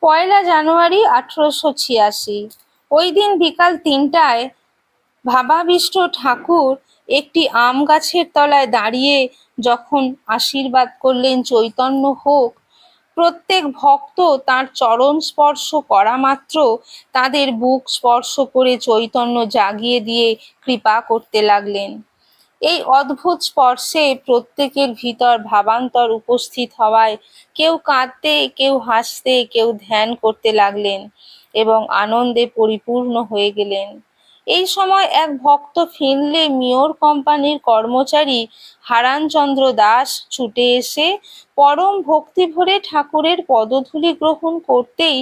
পয়লা জানুয়ারি 1886। ওই দিন বিকাল 3টায় ভাবাবিষ্ট ঠাকুর একটি আম গাছের তলায় দাঁড়িয়ে যখন আশীর্বাদ করলেন চৈতন্য হোক, প্রত্যেক ভক্ত তার চরণ স্পর্শ করা মাত্র তাদের বুক স্পর্শ করে চৈতন্য জাগিয়ে দিয়ে কৃপা করতে লাগলেন। এই অদ্ভুত স্পর্শে প্রত্যেকের ভিতর ভাবান্তর উপস্থিত হওয়ায় কেউ কাঁদতে, কেউ হাসতে, কেউ ধ্যান করতে লাগলেন এবং আনন্দে পরিপূর্ণ হয়ে গেলেন। এই সময় এক ভক্ত ফিনলে মিওর কোম্পানির কর্মচারী হারানচন্দ্র দাস ছুটে এসে পরম ভক্তি ভরে ঠাকুরের পদধূলি গ্রহণ করতেই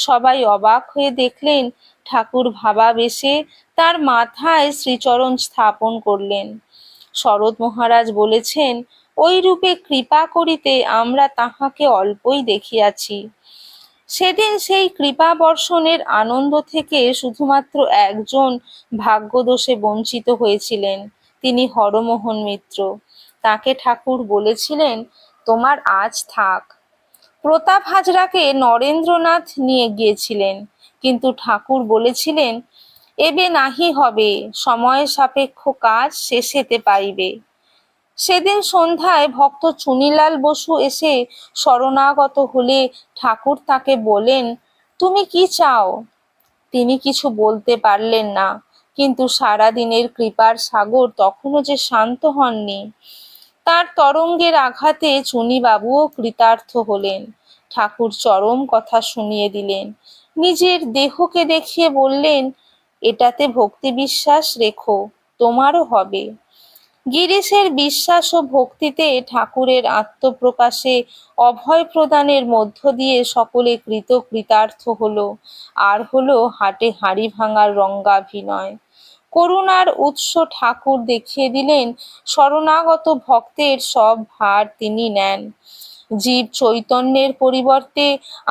সবাই অবাক হয়ে দেখলেন ঠাকুর ভাবাবেশে তার মাথায় শ্রীচরণ স্থাপন করলেন। শরৎ মহারাজ বলেছেন, ওই রূপে কৃপা করিতে আমরা তাহাকে অল্পই দেখিয়াছি। সেদিন সেই কৃপা বর্ষণের আনন্দ থেকে শুধুমাত্র একজন ভাগ্যদোষে বঞ্চিত হয়েছিলেন, তিনি হরমোহন মিত্র। তাকে ঠাকুর বলেছিলেন, তোমার আজ থাক। প্রতাপ হাজরাকে নরেন্দ্রনাথ নিয়ে গিয়েছিলেন, কিন্তু ঠাকুর বলেছিলেন, এবে নাহি হবে, সময় সাপেক্ষ কাজ শেষেতে পাইবে। সেদিন সন্ধ্যায় ভক্ত চুনিলাল বসু এসে শরণাগত হলে ঠাকুর তাকে বলেন, তুমি কি চাও? তিনি কিছু বলতে পারলেন না, কিন্তু সারাদিনের কৃপার সাগর তখনও যে শান্ত হননি। তার তরঙ্গের আঘাতে চুনিবাবুও কৃতার্থ হলেন। ঠাকুর চরম কথা শুনিয়ে দিলেন, নিজের দেহকে দেখিয়ে বললেন, এটাতে ভক্তি বিশ্বাস রেখো, তোমারও হবে। গিরিশের বিশ্বাস ও ভক্তিতে ঠাকুরের আত্মপ্রকাশে অভয় প্রদানের মধ্য দিয়ে সকলে কৃতার্থ হলো। আর হলো হাটে হাঁড়ি ভাঙার রঙ্গাভিনয়। করুণার উৎস ঠাকুর দেখিয়ে দিলেন, শরণাগত ভক্তের সব ভার তিনি নেন। জীব চৈতন্যের পরিবর্তে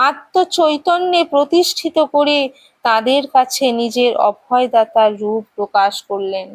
আত্মচৈতন্যে প্রতিষ্ঠিত করে তাদের কাছে নিজের অভয়দাতার রূপ প্রকাশ করলেন।